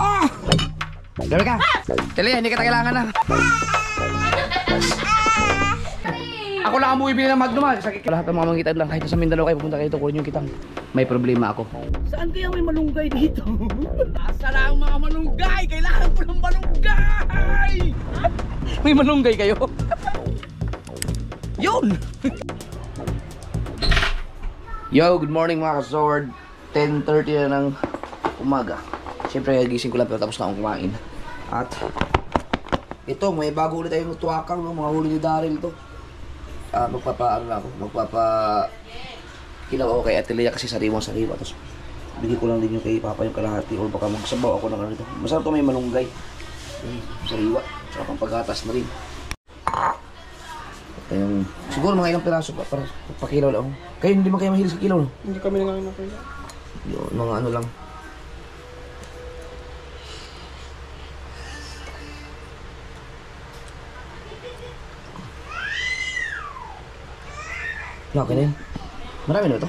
Ah! Dami ka! Tali, hindi kita kailangan na. Ako lang ang bumibili ng Magnum. Lahat ng mga mangkitan lang, kahit sa Mindanao kayo pupunta kayo ito, kunin yung kitang. May problema ako. Saan kaya may malunggay dito? Asa lang mga malunggay? Kailangan ko ng malunggay! May malunggay kayo? Yun! Yo, good morning mga ka-sword. 10:30 na ng umaga. Siyempre, gising ko lang pero tapos na akong kumain. At ito, may bago ulit tayong tuwakang, no? Mga huli ni Daryl to. Kilaw ako kay Ate Lea kasi sariwa. Tapos bigyan ko lang din yung kay Papa yung kalahati or baka magsabaw ako ng ano dito. Masarap to, may malunggay. Sariwa. Tsaka pang paghatas na rin. At siguro mga ilang piraso para pakilaw lang. Kayo hindi man kayo mahilig sa kilaw, no? Hindi kami nangayon ng kilaw. Yun, mga ano lang. Okay na yun. Marami na ito?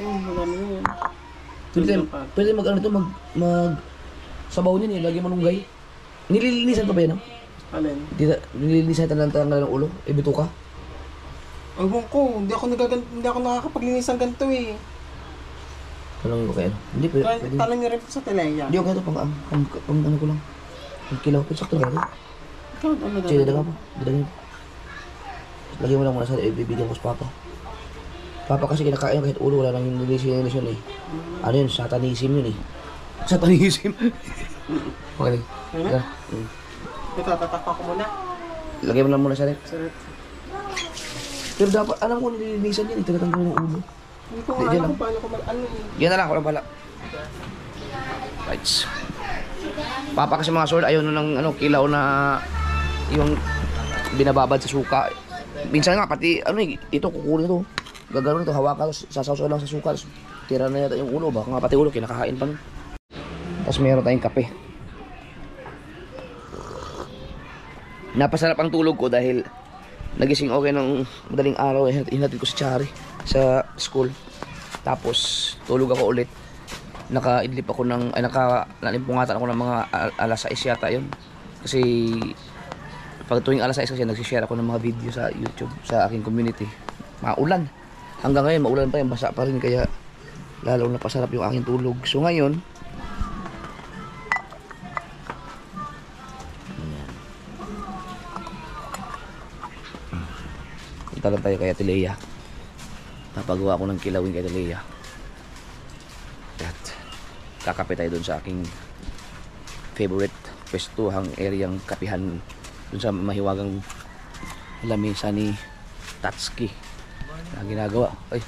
Oo, marami na yun. Pwede mag ano ito, mag sabaw niya lagi malunggay. Nililinisan pa ba yan, no? Alin? Nililinisan ito lang tanggal ng ulo? Ibito ka? Ewan ko, hindi ako nakakapaglinis ng ganito eh. Tanongin ko kayo. Hindi, pwede. Tanong niyo rin po sa Teleya. Hindi, okay ito, pang ano ko lang. Pang kilaw, sakto lang ito. Ikaw, ano Sige, daga pa. Lagyan mo lang muna sa ibibigyan ko sa Papa. Papa kasi kinakain kahit ulo, wala nang nilinisin yun eh. Ano yun? Satanism yun eh. Satanism? Okay. Itatatakpa ko muna. Lagay mo lang muna sa rep. Sarap. Pero dapat, alam ko nilinisan yun eh. Tinatanggal yung ulo. Hindi ko nga alam kung paano ko ano eh. Yan na lang, walang pala. Right. Papa kasi mga sword, ayaw nun ng kilaw na yung binababad sa suka. Minsan nga, pati ito kukunin ito. Gagano nito, hawakan, sasawsaw lang sa suka, tira na yata yung ulo, baka nga pati ulo, kinakain pa nun. Tapos meron tayong kape. Napasarap ang tulog ko dahil nagising okay ng madaling araw, hinatid ko si Chari sa school. Tapos tulog ako ulit. Naka-idlip ako nalimpungatan ako ng mga alas 6 yata yun. Kasi pag tuwing alas 6 kasi nagsishare ako ng mga video sa YouTube, sa aking community. Maulan. Hanggang ngayon, maulan pa yan, basa pa rin, kaya lalo na pasarap yung aking tulog. So ngayon, punta lang tayo kay Ate Lea. Napagawa ko ng kilawin kay Ate Lea. At kakape tayo dun sa aking favorite pwestuhang areang kapihan dun sa mahiwagang lamesa ni Tatsuki na ginagawa. Ay,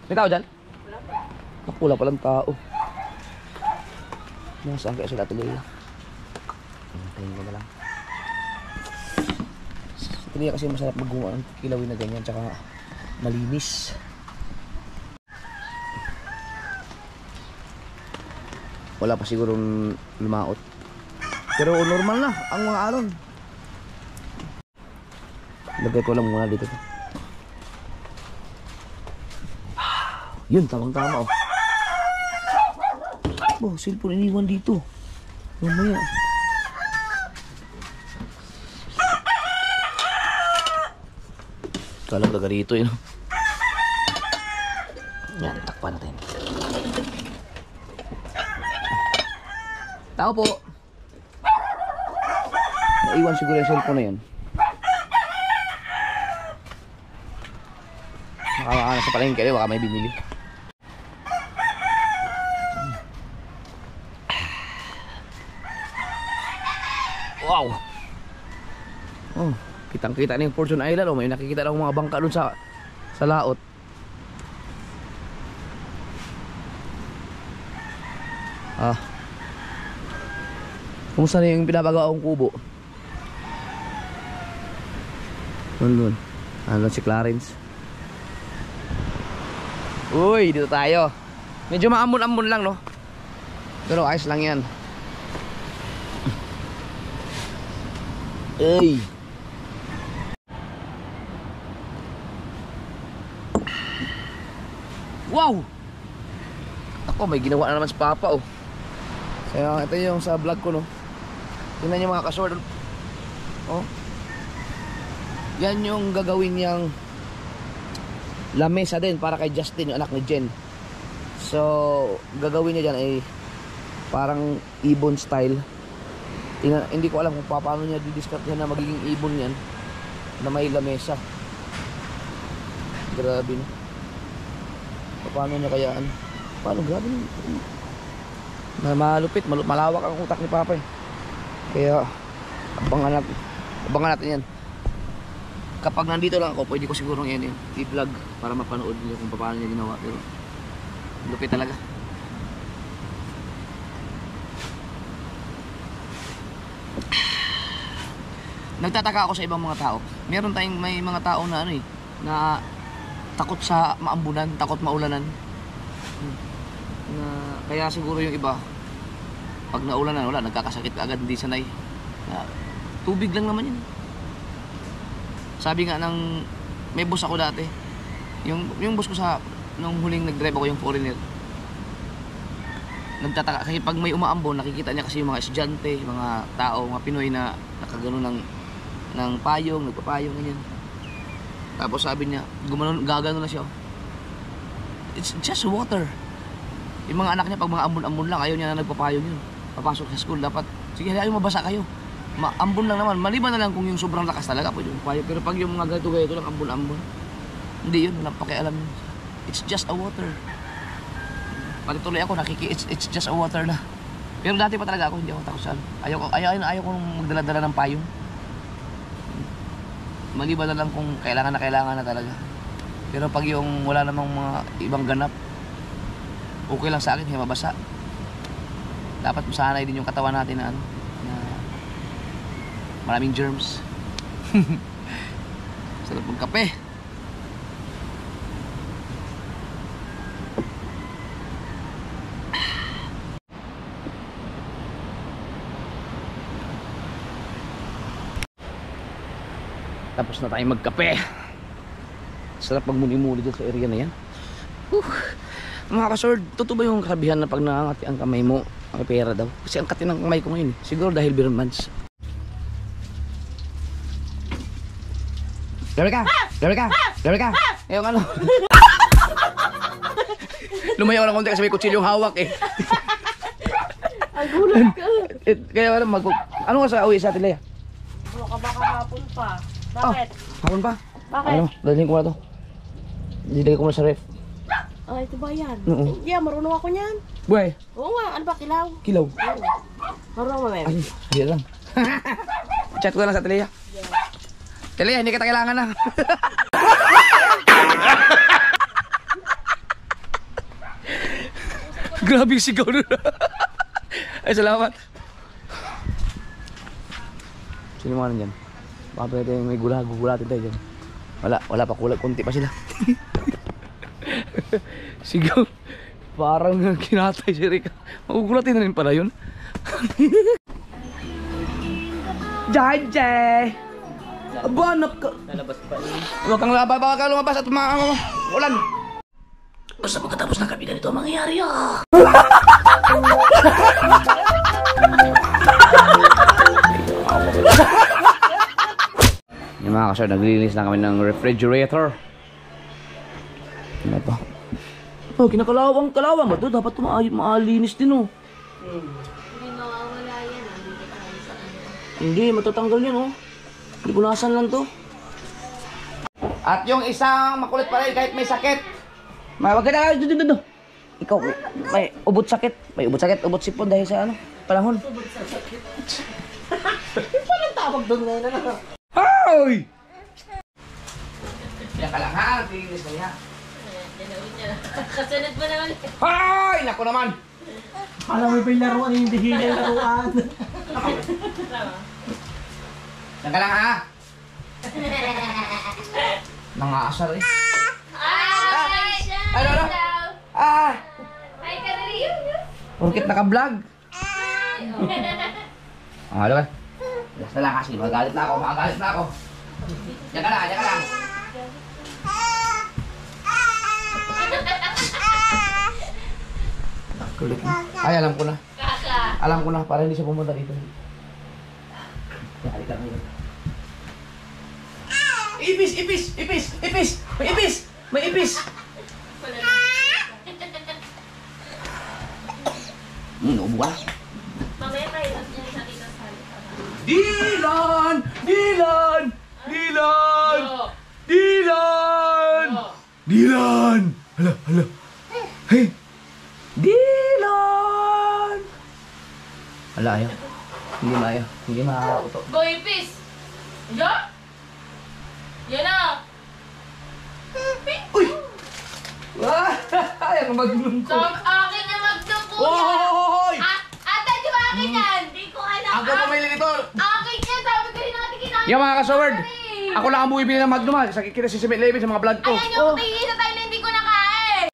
may tao dyan? Wala palang tao. Nasaan kaya sila tuloy? Tingin ko na lang. Hindi kasi masarap magawa ng kilawin na ganyan, tsaka malinis. Wala pa sigurong lumaot. Pero normal na ang mga alon. Lagay ko lang muna dito. Yun, tamang-tama oh. Oh, cellphone iniwan dito. Mamaya. Kalang daga rito yun. Yan, takpan natin. Tao po. Naiwan siguro yung cellphone na yun. Makakaano sa palengke kayo, baka may binili. Wow! Oh, kitang-kita na yung Fortune Island. Oh, may nakikita na mga bangka dun sa laot. Kumusta na yung pinapagawa kong kubo? Doon. Ano si Clarence? Uy, dito tayo. Medyo maamon-amon lang, no? Pero ayos lang yan. Ay. Wow! Ako, may ginawa na naman si Papa, oh. Kaya ito yung sa vlog ko, no. Tingnan niyo mga kasword. Oh. Yan yung gagawin niyang lamesa din para kay Justin, yung anak ni Jen. So, gagawin niya dyan ay parang ibon style. Hindi ko alam kung paano niya didiscard yan na magiging ibon yan na may lamesa. Grabe na. Paano niya kayaan? Paano? Grabe na. Malupit, malawak ang utak ni Papa eh. Kaya abangan natin yan. Kapag nandito lang ako, pwede ko siguro yan i-vlog para mapanood niyo kung paano niya ginawa. Pero lupit talaga. Nagtataka ako sa ibang mga tao. May mga tao na na takot sa maambunan, takot maulanan. Kaya siguro yung iba pag naulanan, wala, nagkakasakit ka agad, hindi sanay. Tubig lang naman yun. Sabi nga ng may boss ako dati. Yung boss ko nung huling nag-drive ako, yung foreigner. Nagtataka kasi pag may umaambon, nakikita niya kasi yung mga estudyante, mga tao, mga Pinoy na nakagano ng payong, nagpapayong ganyan. Tapos sabi niya, gagano na siya. It's just water. Yung mga anak niya pag mga ambon-ambon lang, ayaw niya na nagpapayong yun. Papasok sa school, dapat sige, ayaw mabasa kayo. Ambon lang naman, maliban na lang kung yung sobrang lakas talaga pwede magpapayong. Pero pag yung mga ganito lang, ambon-ambon, hindi yun, walang pakialam yun. It's just a water. Pati tuloy ako, it's just a water na. Pero dati pa talaga ako, hindi ako takot sa ayaw ko magdala-dala ng payong. Maliban na lang kung kailangan na talaga. Pero pag yung wala namang mga ibang ganap, okay lang sa akin, hindi mabasa. Dapat masanay din yung katawan natin na maraming germs. Sarap magkape. Tapos na tayong magkape. Sarap magmuni-muni dito sa area na yan. Mga kasword, totoo ba yung kasabihan na pag nangangati ang kamay mo, may pera daw? Kasi ang kati ng kamay ko ngayon, siguro dahil Birmans. Gabi ka! Yung ano? Lumayaw lang konti kasi may kutsilyong hawak eh. Ang gulat ka. Kaya ano ka sa uwi sa atin, Lea? Ano ka baka hapon pa? Bakit? Hapon pa? Bakit? Ano, dalhin ko na to. Dilagay ko na sa ref. Ah, ito ba yan? Oo. Hindi, marunong ako niyan. Buhay, Oo nga, ano ba, kilaw? kilaw. Marunong ba, ma'am? Ay, hindi lang. Chat ko na lang sa Telea. Telea, hindi kita kailangan na. Grabe yung sigaw nun. Ay, salamat. Sino mga nandyan? Baka pwede may gugulatin tayo dyan. Wala pa kulag, konti pa sila. Sigaw. Parang kinatay si Rika. Magugulatin na rin pala yun. Jai! Aba, lalabas pa rin. Huwag kang labas, baka ka lumabas at ulan. Basta pagkatapos ng kapi ganito ang mangyayari Yung mga kasar, naglilinis na kami ng refrigerator. Ano pa? Oh, kinakalawang ba ito? Dapat maalinis din oh. Hindi mawawala yan, hindi tayo sa kanya. Hindi, matatanggal yan oh. Hindi punasan lang to. At yung isang makulit pa rin kahit may sakit. Wag ka na, do. Ikaw, may ubot sakit. Ubot sipon dahil sa ano, panahon. Subod sa sakit. Walang tawag doon ngayon na. Hoy! Yan ka lang ha, tigilis na niya. Kasunod mo naman. Hoy! Naku naman! Alam mo ba yung laruan, hindi hinay laruan. Yan ka lang ha. Nangaasar eh. Ano? Ay, karaliyo. Urkit naka-vlog. Ano ba? Basta lang kasi, magagalit na ako. Yan ka lang. Kulit na. Ay, alam ko na. Alam ko na, para hindi siya pumunta dito. Halika ngayon. Ipis! Ipis! Ipis! Ipis! May ipis! May ipis! Naubo ka. Mamaya tayo niya sa dito sa Dylan! Dylan! Dylan! Dylan! Dylan! Hala, hala. Hey! Dylan! Hala, ayaw. Hindi maayaw. Hindi makakakuto. Go, Ipis! Yan? Yan na! Uy! Ay, ang magnum ko. Sa akin na magdong kuya! Hoy! Ate, di ba akin yan? Hindi ko alam. Ako pumili nito. Akin yan! Sabi ko rin natin kinain. Yung mga kasaward, ako lang ang bumibili ng magnum ha. Sa kikita si 7-Eleven sa mga vlog ko. Ayan yung tingin tayo na hindi ko nakain.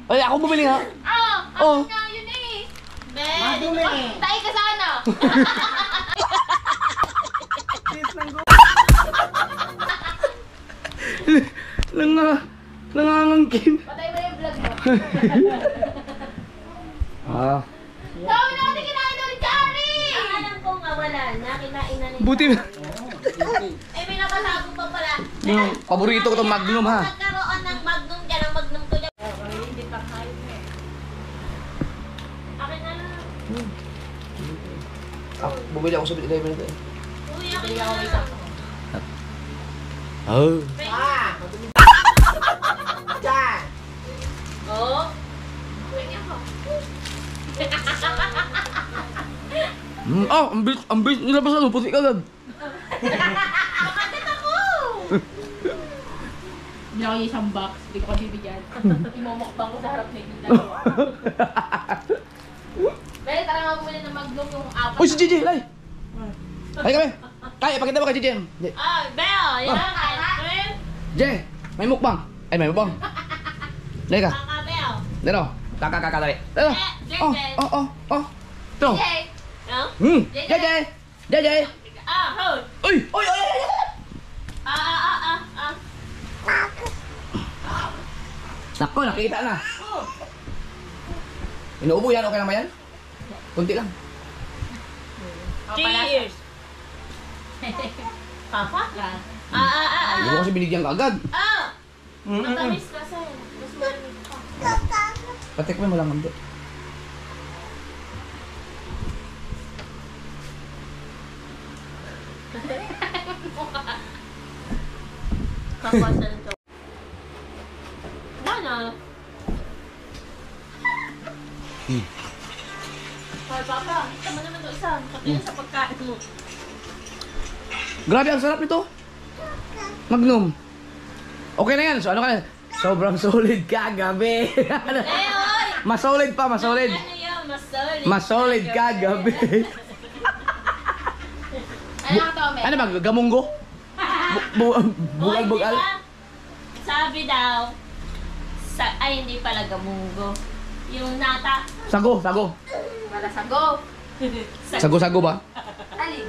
Ay, ako bumili ha. Akin nga yun eh. Magnum eh. Tayo ka sana. Nangangangkin. Patay mo yung vlog mo. Ah, Dami natin kinain doon, Chari! Ang alam ko nga wala na, kinain na nila. buti na. Eh, may nakatago pa pala. Yung paborito ko itong magnum ha. Nagkaroon ng magnum dyan, ang magnum ko dyan. Hindi pa kain eh. Akin na lang. Bumili ako sa 7-Eleven nito. Uy, akin na lang. Oh. Diyan. Oo. Pwede ako. Oh, ang bilis nilabas ano, puti ka agad. Makagat ako! Hindi ako yung isang box, hindi ko ka bibigyan. Imumukbang ko sa harap na ito. Bele, tara nga bumili ng magnum yung apat. Uy, si JJ, Lai! Ay kami! Kaya, pakita mo kay JJ. Ah, Belle! Yan ang ice JJ, may mukbang. Ay, may mukbang. Lai ka. Kaka Belle. Dito, kakakakadali. Dito. Oh, oh, oh, oh. Ito. Okay. No? JJ! JJ! Ah, hold. Uy! Uy! Uy! Ah. Nako, nakikita na. Inuubo yan, okay lang ba yan? Kunti lang. Cheers! Papa? Hindi ko kasi binigyan ka agad. Matamis kasi. Mas malamig pa. Patikman mo lang ang bit. Kakwasan ito. Mana? Hoy, Papa. Tama naman ito isa. Kapila sa pagkain mo. Grabe, ang sarap nito. Magnum. Okay na yan. So, ano ka na? Sobrang solid ka, gabi. Oy! Masolid pa, masolid. Ano yun? Mas solid. Masolid ka, gabi. Ano ka to, Ano ba? Gamunggo? Bugal-bugal? Sabi daw, ay hindi pala gamunggo. Yung nata, Sago, sago. para sago. Sago-sago ba? Alin?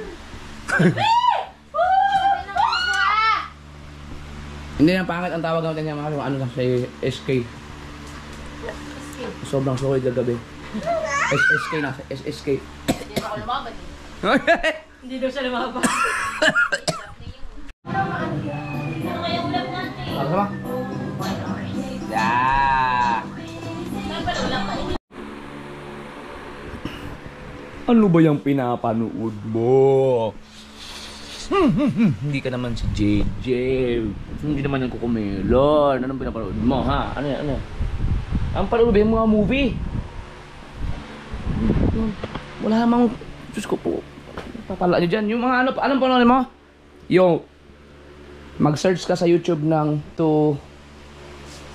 Hindi na pangit ang tawag natin niya mga ano lang sa SK. Sobrang solid kagabi. SSK na, SSK. Hindi na ako lumaban eh. Hindi daw siya lumaban. Ano kaya ulam natin? Ano sama? Yeah. Saan pala ulam pa ini? Ano ba yung pinapanood mo? Hindi ka naman si JJ. Hindi naman yung Kukumelon. Anong pinapanood mo, ha? Ano yan? Ano yan? Ang panood ba yung mga movie? Wala namang... Diyos ko po. Papala nyo dyan. Yung mga ano... Anong panood mo? Yung... Mag-search ka sa YouTube ng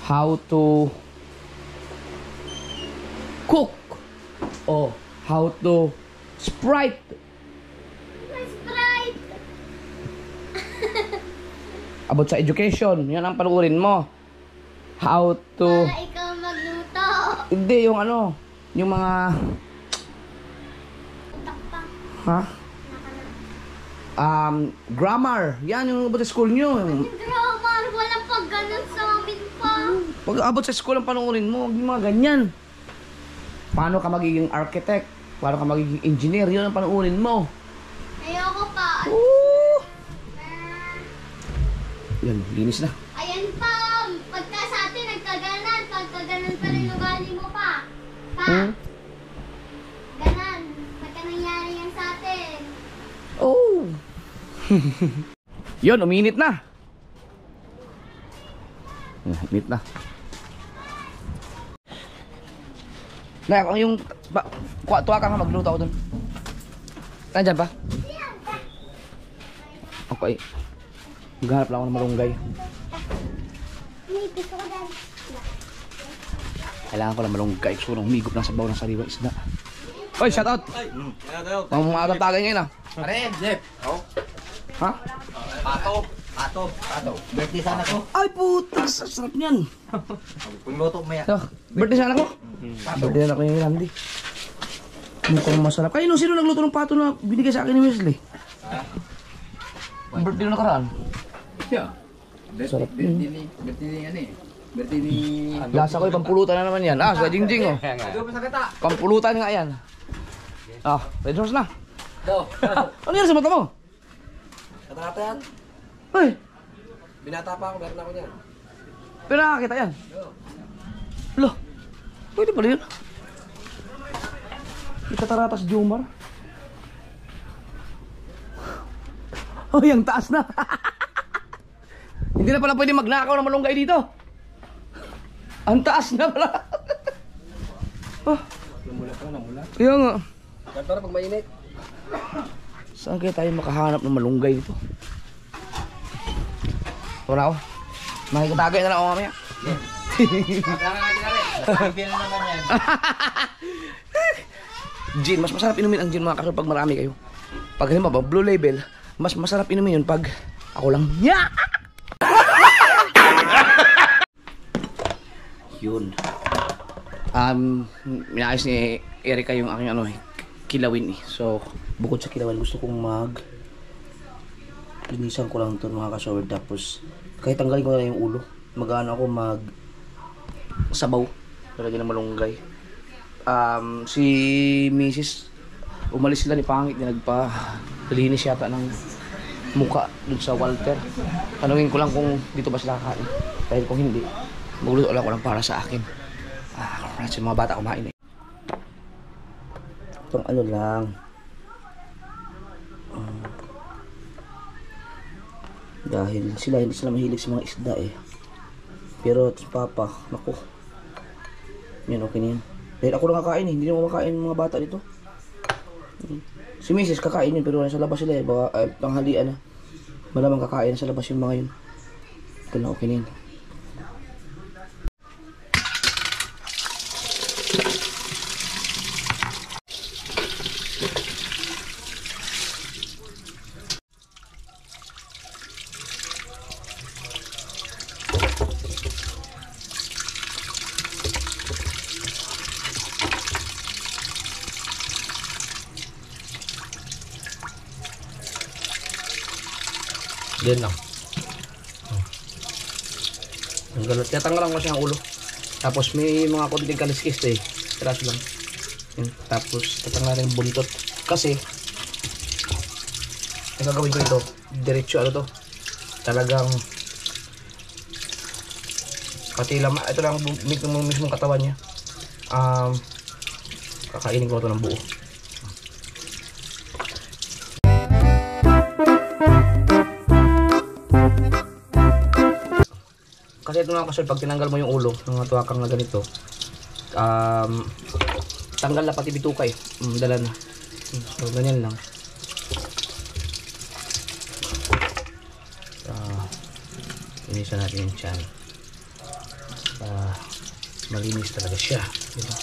how to cook o how to Sprite. About sa education, yan ang panuorin mo. How to... Para ikaw magluto. Hindi, yung ano, yung mga... Ha? Grammar. Yan yung about sa school nyo. Grammar, wala pag ganun sa amin pa. Pag abot sa school ang panuorin mo, huwag yung mga ganyan. Paano ka magiging architect? Paano ka magiging engineer? Yun ang panuunin mo. Ayoko pa. Yan, linis na. Ayan pa. Pagka sa atin, nagkaganan. Pagkaganan pa rin ugali mo pa. Pa. Ganan. Pagka nangyari yan sa atin. Oh! Yun, uminit na. Uminit na. Nay, ako yung... Tuwa ka nga, magluto ako dun. Nandyan pa? Okay. Maghanap lang ako ng malunggay. Kailangan ko ng malunggay. Gusto ko nang humigop ng sabaw ng sariwang isda. Oy, shout out! Ang mga atang tagay ngayon ah. Pare, Jeff. Oh. Ha? Ato. Birthday sana ko. Ay puta, sarap niyan. Pagluto mo yan. So, birthday sana ko? Birthday na ko yung Randy. Mukhang masarap. Kayo, sino nagluto ng pato na binigay sa akin ni Wesley? Birthday na nakaraan. Yeah. Sarap yun. Birthday ni ano eh. Birthday ni... Lasa ko, pampulutan na naman yan. Ah, sa jingjing oh. Pampulutan nga yan. Ah, red horse na. Do. Ano yan sa mata mo? Katarata yan. Ay, Binata pa ako, meron ako niyan. pero nakakita yan. Lo, pwede pala yun. Ikatarata si Jomar. Oh, yung taas na. Hindi na pala pwede magnakaw ng malunggay dito. Ang taas na pala. Oh, Namula pa, namula. kaya nga. Ganto na pag mainit. Saan kaya tayo makahanap ng malunggay dito? Wala ako. Makikitagay na lang ako mamaya. Feel naman yan. Gin, mas masarap inumin ang gin mga kasal pag marami kayo. Pag halimbawa, blue label, mas masarap inumin yun pag ako lang. Yeah! Yun. Minayos ni Erika yung aking kilawin eh. So, bukod sa kilawin, gusto kong linisan ko lang ito mga kasawad. Tapos, kahit tanggalin ko na yung ulo, mag-ano ako sabaw. Talagyan ng malunggay. Si Mrs. umalis sila ni Pangit, nagpa-linis yata ng muka dun sa Walter. Tanungin ko lang kung dito ba sila kakain. Dahil kung hindi, magluto lang ko lang para sa akin. Kasi mga bata kumain eh. Itong ano lang. Dahil hindi sila mahilig sa mga isda eh. Pero si Papa, naku. Yan, okay na yan. Dahil ako lang kakain eh, hindi na kumakain ng mga bata dito. Si Mrs. kakain yun, pero nasa labas sila eh. Baka tanghalian na. Malamang kakain sa labas yung mga yun. Ito na, okay na yan. Yan lang. Ang galot. Kaya tanggalan ko siya ang ulo. Tapos may mga konting kaliskis eh. Tiraso lang. Yan. Tapos tatanggalan yung buntot. Kasi ang gagawin ko ito, diretso ano to. Talagang pati lang, ito lang mismong katawan niya. Kakainin ko ito ng buo. Kasi ito nga kasi pag tinanggal mo yung ulo ng mga tuwakang na ganito, tanggal na pati bituka eh. Dala na. So ganyan lang. Inisan natin yung tiyan. Malinis talaga siya. Diba?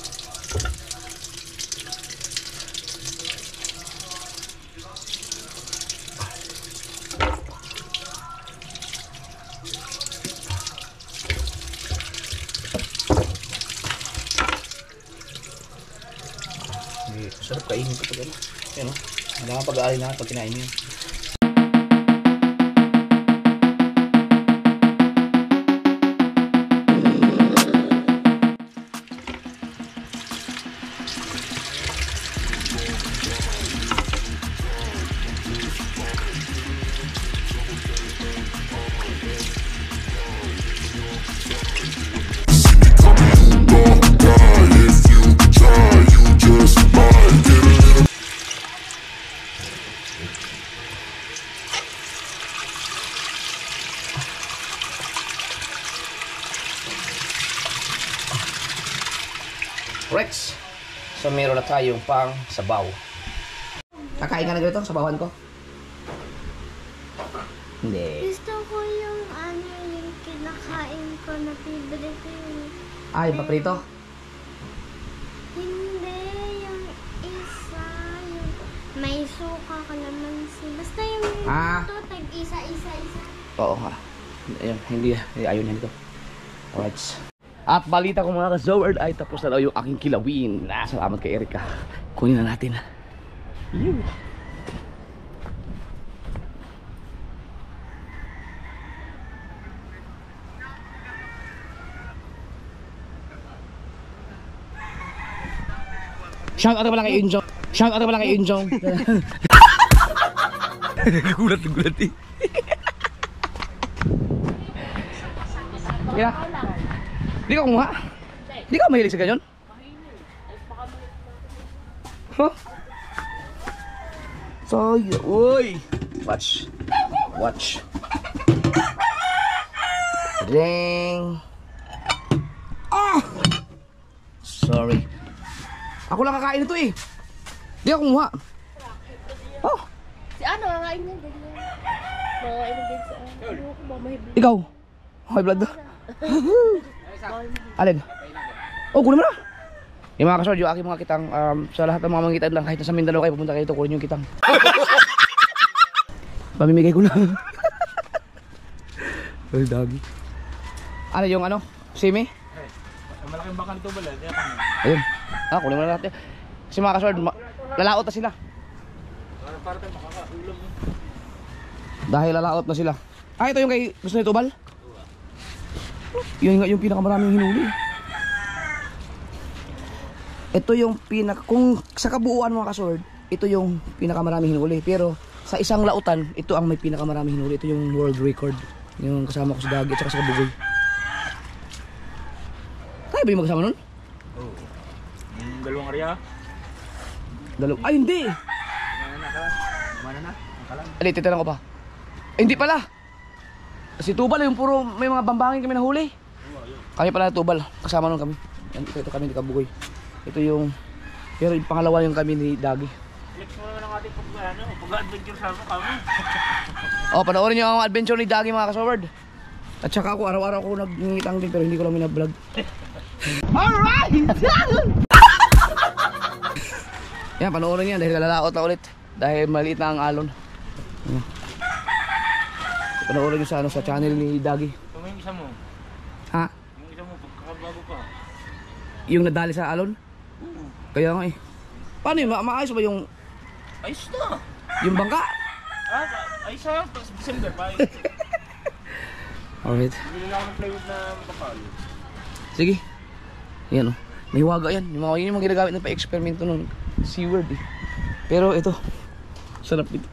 Sarap kainin ko pag ano. Yan o. Hindi naman pag-aali na pag kinain mo yun. Rex. So meron na tayong pang sabaw. Kakain ka na ganito, sabawan ko? Hindi. Gusto ko yung yung kinakain ko na favorite ko yung... Ay, paprito? Hindi, yung isa, yung may suka ka naman basta yung ito, tag-isa. Oo nga. Ayun, hindi ayaw niya nito. Alright. At balita ko mga ka-Zoward ay tapos na daw yung aking kilawin. Salamat kay Erika. Kunin na natin. Yun. Shout out pala kay Injong. Shout out pala kay Injong. Gulat eh. Kaya, di ka kumuha? Di ka mahilig sa ganyan? Huh? So, uy! Watch. Ding! Ah! Sorry. Ako lang kakain ito eh. Di ka kumuha. Oh! Si ano, kakain na din. Nakakain na din sa Ikaw? High blood daw. Alin? Oh, kunin mo na. Yung mga kasord, yung aking mga kitang sa lahat ng mga mangitan lang, kahit nasa Mindanao kayo, pupunta kayo dito, kunin yung kitang. Pamimigay ko lang. Ay, dagi. Ano yung ano? Simi? Malaking bakang ito ba? Ayun. Kunin mo na lahat yan. Kasi mga kasord, lalaot na sila. Para tayo makakaulam. Dahil lalaot na sila. Ito yung kay gusto nito, Bal? Yun nga yung pinakamaraming hinuli. Ito yung kung sa kabuuan mga kasword, ito yung pinakamaraming hinuli. Pero sa isang lautan, ito ang may pinakamaraming hinuli. Ito yung world record. Yung kasama ko sa Dagi at saka sa Kabugoy. Tayo ba yung magkasama nun? Oo. Yung dalawang area. Ay hindi! Mana na? Ang kalan. Ali, titanong ko pa. Hindi pala! Si Tubal yung puro may mga bambangin kami nahuli. Kami pala na Tubal, kasama nun kami. Ito kami ni Kabugoy. Ito yung, pero yung pangalawa yung kami ni Dagi. Flex mo naman ang ating pag-adventure sa kami. Oh, panoorin nyo ang adventure ni Dagi mga kasaward. At saka ako, araw-araw ako nagngitang din pero hindi ko lang minablog. Alright! Yan, panoorin nyo yan dahil kalalaot na ulit. Dahil maliit na ang alon. Yan. Panoorin nyo sa channel ni Dagi. Ito yung isa mo. Ha? Yung isa mo, pagkakabago pa. Yung nadali sa alon? Kaya nga eh. Paano yun? Maayos ba yung Ayos na! bangka? Ayos na. December pa. Alright. Bili lang ako ng plywood na makapal. Sige. Yan o. May waga yan. Yun yung mga ginagamit na pa-experimento ng SeaWorld eh. Pero ito. Sarap dito.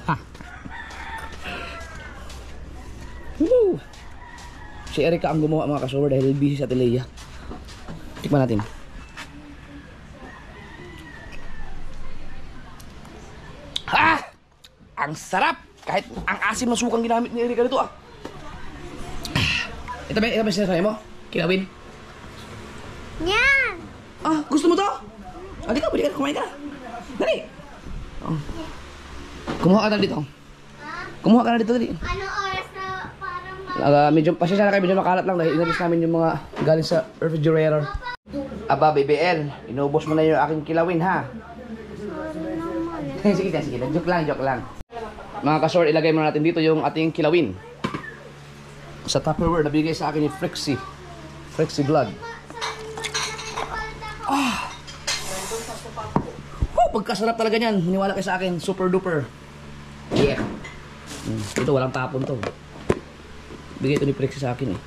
Ha! Woo! Si Erika ang gumawa mga kasawar dahil busy sa Teleya. Tikman natin. Ah! Ang sarap! Kahit ang asim na sukang ginamit ni Erika dito ah. Ito ba sinasabi mo? Kilawin? Yan! Ah, gusto mo to? Di ka, pwede ka, kumain ka. Dali! Oh. Kumuha ka na dito. Kumuha ka na dito, dali. Ano oras na parang Medyo, pasensya na kayo, medyo makalat lang dahil inalis namin yung mga galing sa refrigerator. Aba, BBL, inubos mo na yung aking kilawin, ha? sorry naman. sige. Joke lang. Mga kasor, ilagay muna natin dito yung ating kilawin. Sa Tupperware, nabigay sa akin ni Frexy Vlog. Pagkasarap talaga niyan. Maniwala kayo sa akin, super duper. Yeah. Ito, walang tapon to. Bigay ito ni Frexy sa akin eh.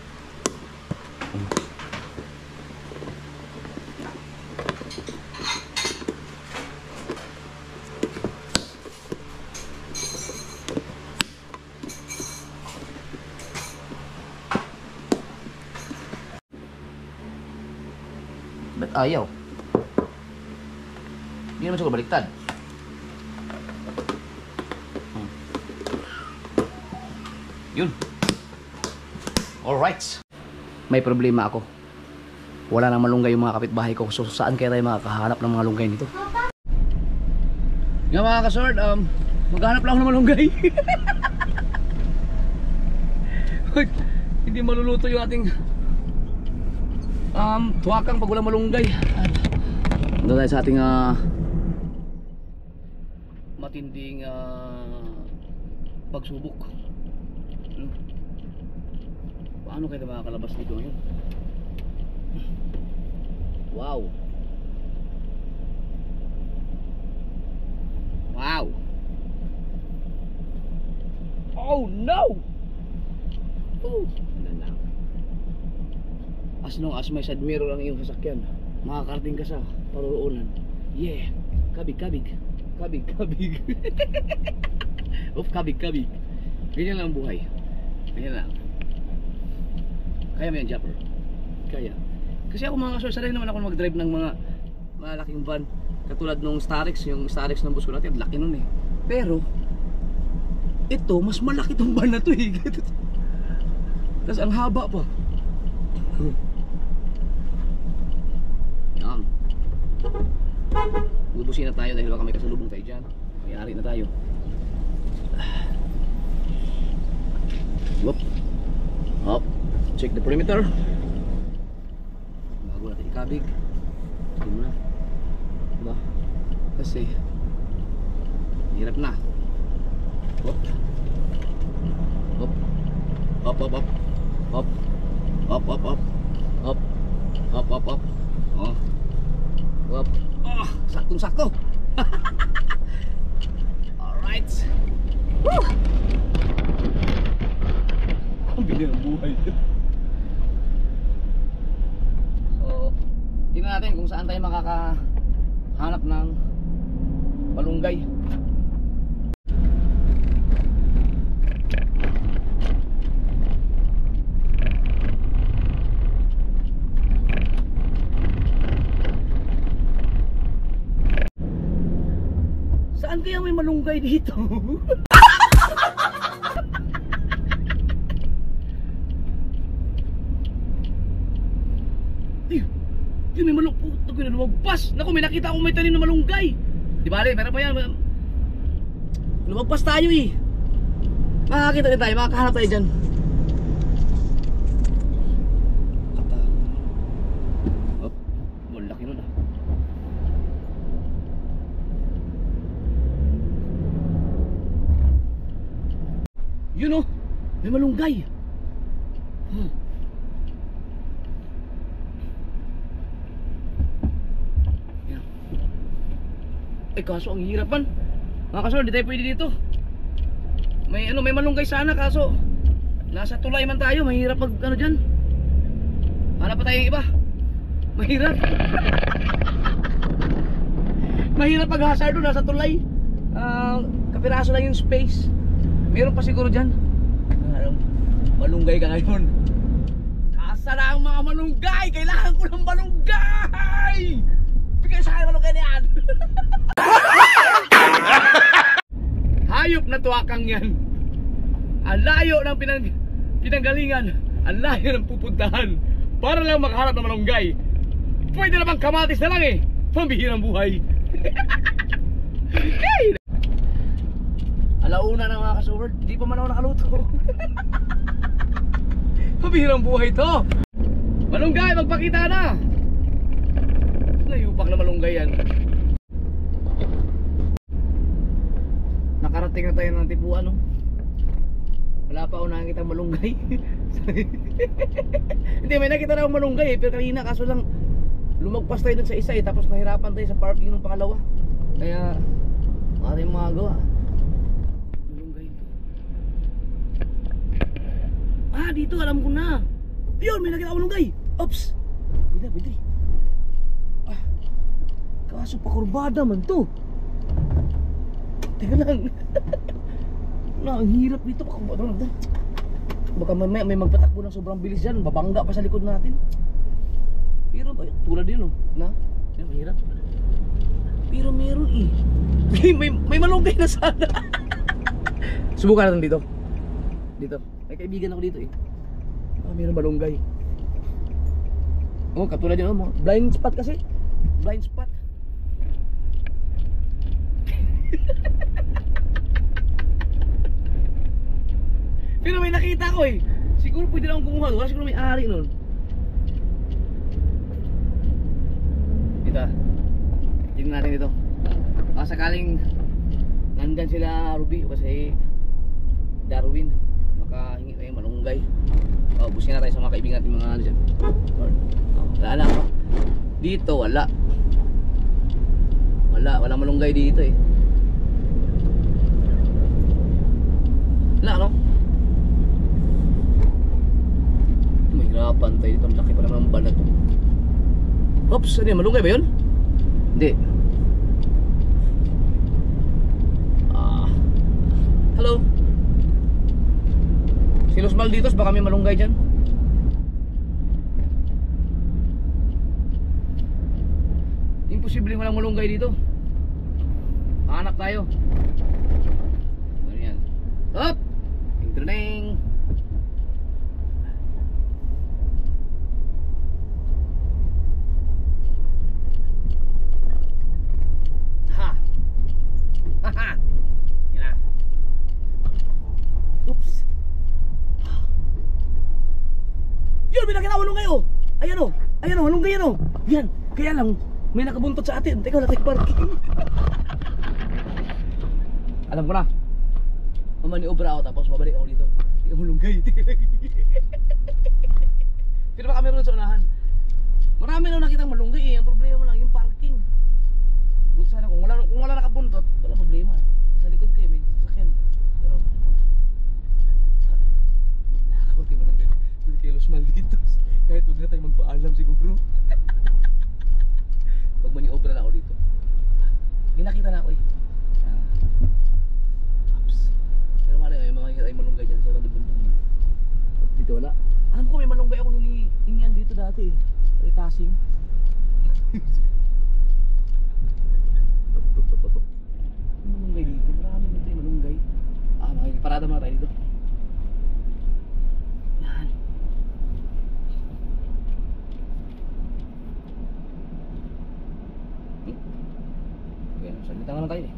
Ba't ayaw? Hindi naman siguro baliktad. Yun. Alright. May problema ako. wala nang malunggay yung mga kapitbahay ko. So saan kaya tayo makakahanap ng mga lunggay nito? Nga mga kasord, maghanap lang ako ng malunggay. Hindi maluluto yung ating tuwakang pag walang malunggay. Ito tayo sa ating matinding pagsubok. Paano kayo makakalabas dito ngayon? Wow. Wow. Oh no. Oh, ano lang. As long as may side mirror ang iyong sasakyan, makakarating ka sa paruroonan. Yeah. Kabig, kabig. Kabig, kabig. Of kabig, kabig. Ganyan lang ang buhay. Ganyan lang. Kaya mo yan, Japper. Kaya. Kasi ako mga kasor, sanay naman ako mag-drive ng mga malaking van. Katulad nung Starex, yung Starex ng bus ko natin, laki nun eh. Pero, ito, mas malaki tong van na to eh. Tapos ang haba pa. Yan. Bubusin na tayo dahil baka may kasalubong tayo dyan. Mayari na tayo. Whoop. Hop. Check the perimeter. Bago natin ikabig. Hindi mo na. Diba? Kasi hirap na. Hop. Hop. Hop, hop, hop. Hop. Hop, hop, hop. Hop. Hop, hop, hop. Oh. Hop. Oh, saktong-sakto. Alright. Woo! Ang bilis ng buhay. So, tingnan natin kung saan tayo makakahanap ng malunggay. Saan kaya may malunggay dito? Yun, may malunggay. Ito na lumagpas. Naku, may nakita akong may tanim na malunggay. Di bale, meron pa yan. Lumagpas tayo eh. Makakita din tayo, makakahanap tayo dyan. Oh, malaki nun ah. Yun oh, may malunggay. Yan. Eh kaso ang hirap man. Mga kaso, hindi tayo pwede dito. May may malunggay sana kaso nasa tulay man tayo, mahirap pag ano diyan. Hanap pa tayo iba. Mahirap. Mahirap pag hazard doon nasa tulay. Kapiraso lang yung space. Meron pa siguro dyan. Malunggay ka ngayon. Asa na ang mga malunggay? Kailangan ko ng malunggay! Bigay sa akin malunggay na yan. Hayop na tuwakang yan. Ang layo ng pinanggalingan. Ang layo ng pupuntahan. Para lang makahanap ng malunggay. Pwede namang kamatis na lang eh. Pambihirang buhay. Hey! Alauna na mga kasubert, hindi pa man ako nakaluto. Pabihirang buhay to. Malunggay, magpakita na. Layupak na malunggay yan. Nakarating na tayo ng tipuan no? Wala pa ako nakikita malunggay. Hindi, may nakita na akong malunggay eh. Pero kanina kaso lang lumagpas tayo dun sa isa eh. Tapos nahirapan tayo sa parking ng pangalawa. Kaya wala tayong magagawa. Ah, dito alam ko na. Ayun, may nakita akong malunggay. Oops. Pwede, pwede. Ah, kaso pakurbada man to. Teka lang. Ang hirap dito. Baka may magpatakbo ng sobrang bilis dyan. Babangga pa sa likod natin. Pero tulad yun, no? Na? Yan, mahirap. Pero meron eh. May malunggay na sana. Subukan natin dito. Dito. May kaibigan ako dito eh. Ah, mayroong malunggay. Oh, katulad yun, oh. Blind spot kasi. Blind spot. Pero may nakita ko eh. Siguro pwede lang akong kumuha. Wala siguro may ari nun. Dito ah. Tingnan natin dito. Sakaling nandyan sila Ruby kasi Darwin. Makahingi tayo malunggay. Busin na tayo sa mga kaibigan natin mga ano dyan. Wala na. Dito wala. Wala malunggay dito eh. Wala no? Mahirapan tayo dito. Laki pa naman ang balat. Oops, ano yun? Malunggay ba yun? Hindi. Hello? Si Los Malditos, baka may malunggay dyan. Imposible walang malunggay dito. Hanap tayo. Ano yan? Hop! Ting-ting-ting! Ha! Haha! Yan na. Oops! Yun! May nakita malunggay oh! Ayan oh! Ayan oh! Malunggay yan oh! Yan! Kaya lang may nakabuntot sa atin. Teka, wala tayong parking. Alam ko na. Mamaniobra ako tapos babalik ako dito. Hindi ka malunggay. Pero baka meron sa unahan. Marami na nakitang malunggay eh. Ang problema lang yung parking. Buti sana kung wala nakabuntot, wala problema. Sa likod ko eh, may sasakyan. Pero nakakauti malunggay. Doon kay Los Malditos. Kahit huwag na tayo magpaalam siguro. Pag maniobra na ako dito. May nakita na ako eh. Pero malay may mga ay malunggay dyan sa bandang. Dito wala. Alam ko may malunggay akong hinihingian dito dati. Sa Tasing. Malunggay dito. Marami dito yung malunggay. Makikiparada muna tayo dito. Yan. Okay, salita nga na tayo eh.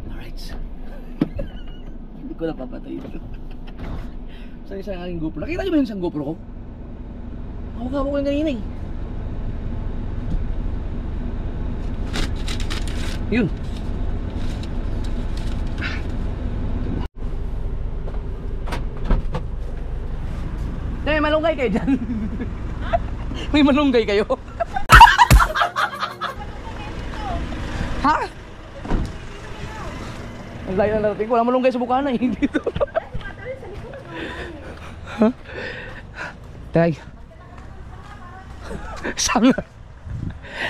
Alright. Hindi ko napapatay ito. Saan isa ang aking GoPro? Nakita niyo ba yung isang GoPro ko? Hawak-hawak ko yung kanina eh. Yun. May malunggay kayo dyan. May malunggay kayo. Ha? Ang layo na narating ko. Walang malunggay sa bukana eh. Dito. Ha? Tay. Sanga.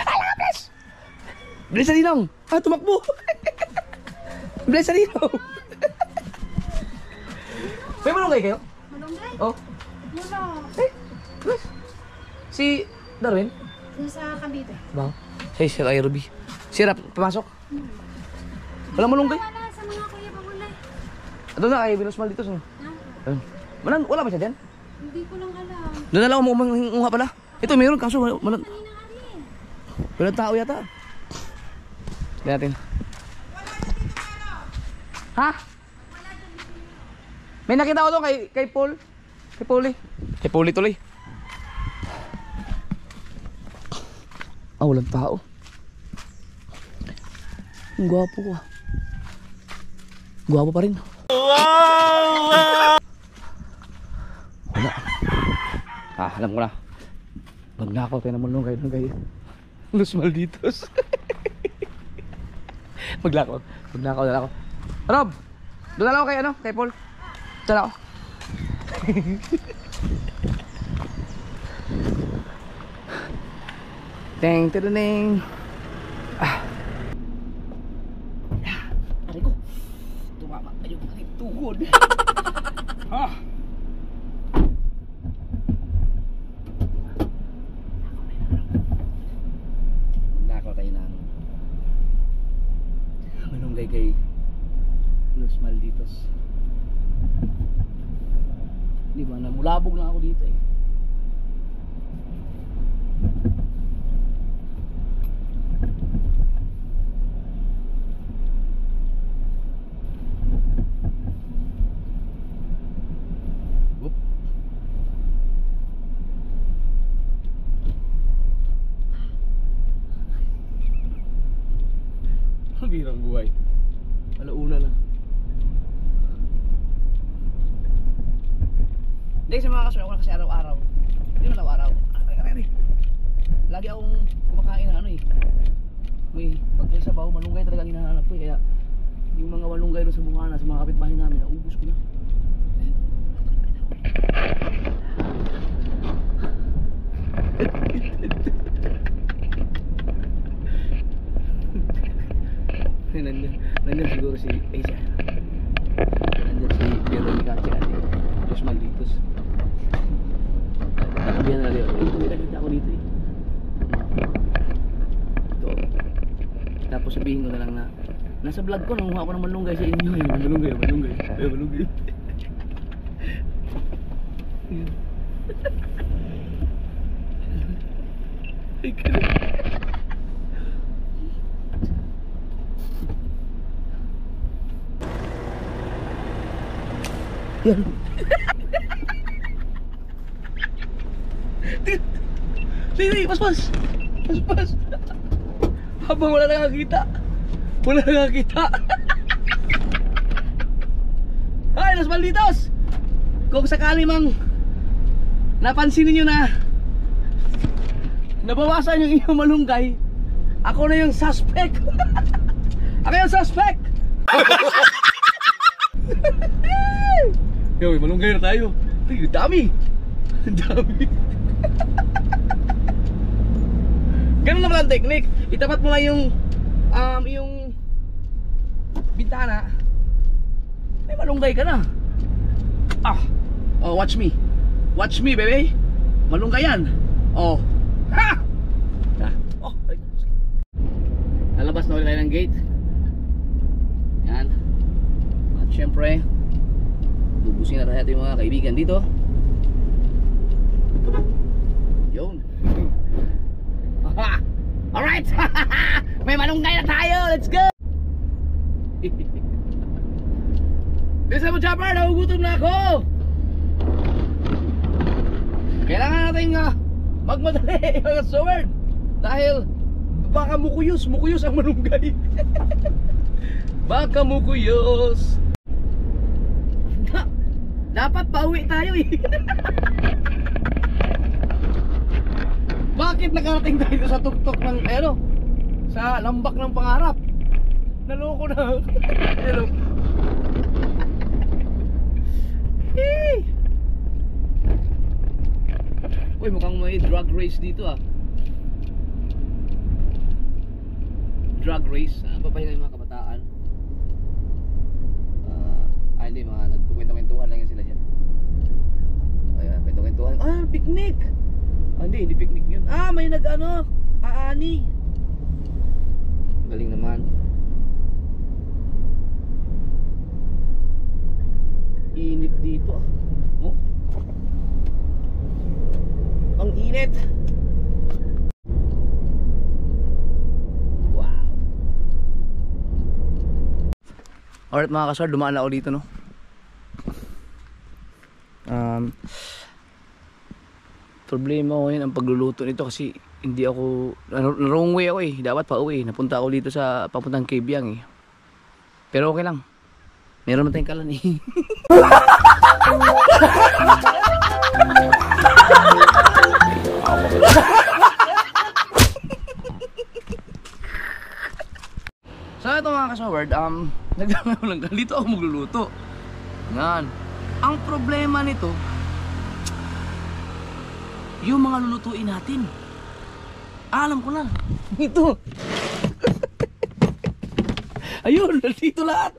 Alabas! Bilis sa Ninong. Tumakbo. Bilis sa Ninong. May malunggay kayo? Malunggay? Oh. Wala. Si Darwin? Nasa Cavite. Ba? Hey, Sir Ruby. Sir, pumasok. Walang malunggay. Wala sa mga kuya pagulay. Doon na kay Los Malditos. No? Wala ba siya dyan? Hindi ko lang alam. Doon na lang ako manguha pala. Ito meron kaso Kanina ka rin. walang tao yata. Tignan natin. Ha? May nakita ko doon kay Paul. Kay Pauli. Kay Pauli tuloy. Walang tao. Ang gwapo ko. Gwapo pa rin. Wala. Alam ko na. Magnakaw tayo ng malunggay ng kayo. Los Malditos. Magnakaw na ako. Rob! Doon na lang ako kay Paul. Doon na ako. Teng teng. Aray ko. Tumama tayo ng aking tuhod. Nakaw tayo ng malunggay kay Los Malditos. Di ba? Namulabog na ako dito eh. Whoop. Birang buhay. Alauna na. Hindi sa mga kasunod ako na kasi araw-araw. Hindi man araw-araw. Lagi akong kumakain na ano eh. Pag may sabaw, malunggay talaga ang hinahanap ko eh. Kaya yung mga malunggay doon sa bungana, sa mga kapitbahay namin, naubos ko na. Nandyan siguro si Asia. Nandyan si Veronica at si Los Malditos. Tatabihan na rin. May nakita ako dito eh. Ito. Tapos sabihin ko na lang na nasa vlog ko, nanguha ako ng malunggay sa inyo. Malunggay. Ay, ganun. Yan. Sige, pas. Habang wala nakakita. Ay, Los Malditos! Kung sakali mang napansin niyo na nabawasan yung inyong malunggay, ako na yung suspect. Ako yung suspect. Yo, may malunggay na tayo. Ay, dami. Ganun naman ang technique. Itapat mo lang yung bintana. May malunggay ka na. Oh, watch me, baby. Malunggay yan. Oh. Ha! Oh. Lalabas na ulit tayo ng gate. Yan. At syempre, bubusin na tayo yung mga kaibigan dito. Yun. Alright. May malunggay na tayo. Let's go. Bisa mo, Chopper, nagugutom na ako. Kailangan natin magmadali mga sword. Dahil baka mukuyos ang malunggay. Baka mukuyos. Dapat pauwi tayo eh. Bakit nakarating tayo sa tuktok ng sa lambak ng pangarap? Naloko na. Hello. Uy, mukhang may drug race dito ah. Drug race. Papahinga yung mga kabataan. Hindi, mga nagkukwento-kwentuhan lang yan sila dyan. Ayan, kwento-kwentuhan. Picnic! Hindi picnic yun. May aani. Galing naman. Init dito ah. Oh? Ang init. Wow. Alright mga kaswar, dumaan na ako dito no. Problema ko yun ang pagluluto nito kasi hindi ako, wrong way ako eh. Dapat pa uwi. Napunta ako dito sa papuntang Kebyang eh. Pero okay lang. Meron na tayong kalan eh. So ito mga kasaward, dito ako magluluto. Yan. Ang problema nito, yung mga lulutuin natin. Alam ko na. Ito. Ayun, nandito lahat.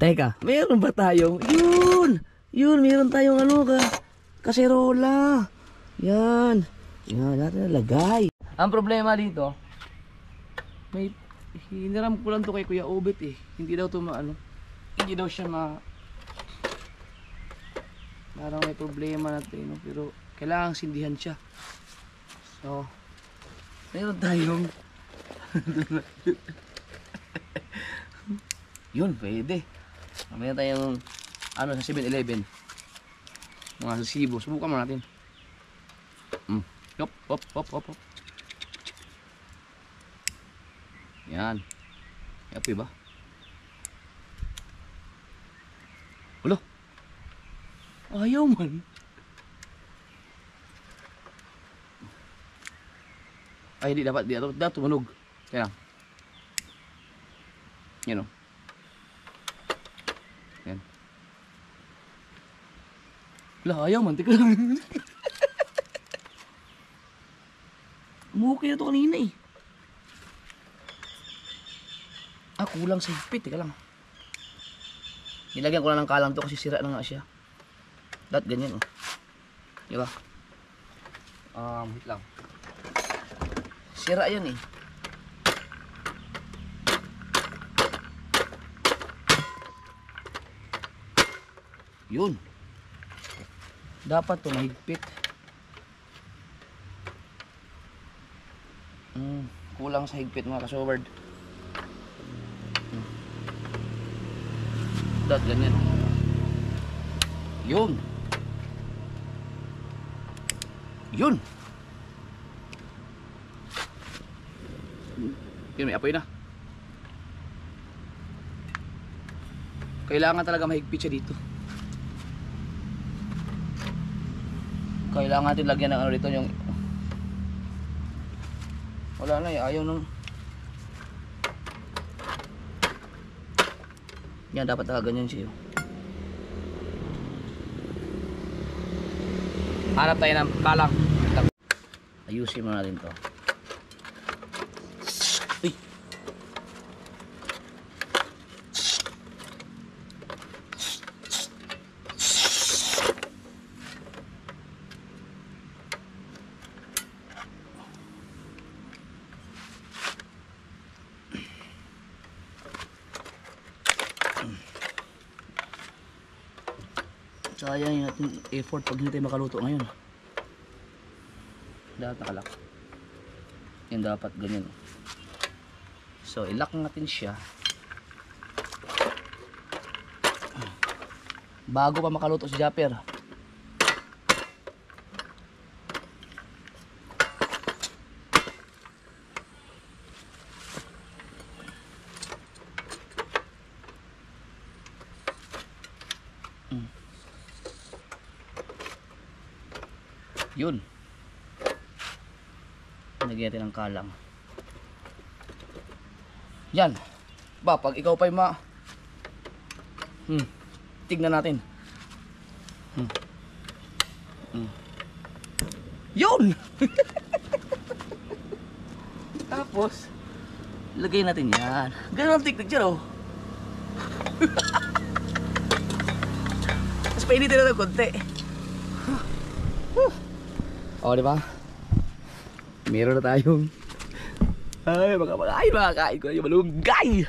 Teka, meron ba tayong Yun, meron tayong kaserola. Yan, natin nalagay. Ang problema dito, may Hiniram ko lang to kay Kuya Obet eh. Hindi daw to hindi daw siya parang may problema natin, no? Pero kailangang sindihan siya. So, meron tayong yun, pwede. Meron tayong sa 7-Eleven. Mga sasibo. Subukan mo natin. Hop, hop, hop, hop, hop. Yan. Yapi ba? Ulo. Ayaw man. Ay, di dapat. Dapat tumunog. Kaya lang. Yan o. Yan. Wala, ayaw man. Tika lang. Umukay na to kanina eh. Kulang sa higpit. Teka lang. Nilagyan ko na ng kalang to kasi sira na nga siya. Dapat ganyan oh. Diba? Wait lang. Sira yan eh. Yun. Dapat to mahigpit. Kulang sa higpit mga kasobard. Dapat ganyan. Yun. Yun. Yun, may apoy na. Kailangan talaga mahigpit siya dito. Kailangan natin lagyan ng dito yung wala na ayaw nung yan, dapat talaga ganyan siya. Hanap tayo ng kalang. Ayusin mo natin to. Uy. Sayang yung ating effort pag hindi tayo makaluto ngayon. Dapat nakalak. Yan dapat ganyan. So ilak natin siya bago pa makaluto si Japper. Yun. Lagyan natin ng kalang. Yan. Ba, pag ikaw pa'y tignan natin. Yun! Tapos, lagay natin yan. Ganun ang tiktik dyan, oh. Tapos painitin natin konti. O, di ba? Meron na tayong ay, mga kain ko na yung malunggay.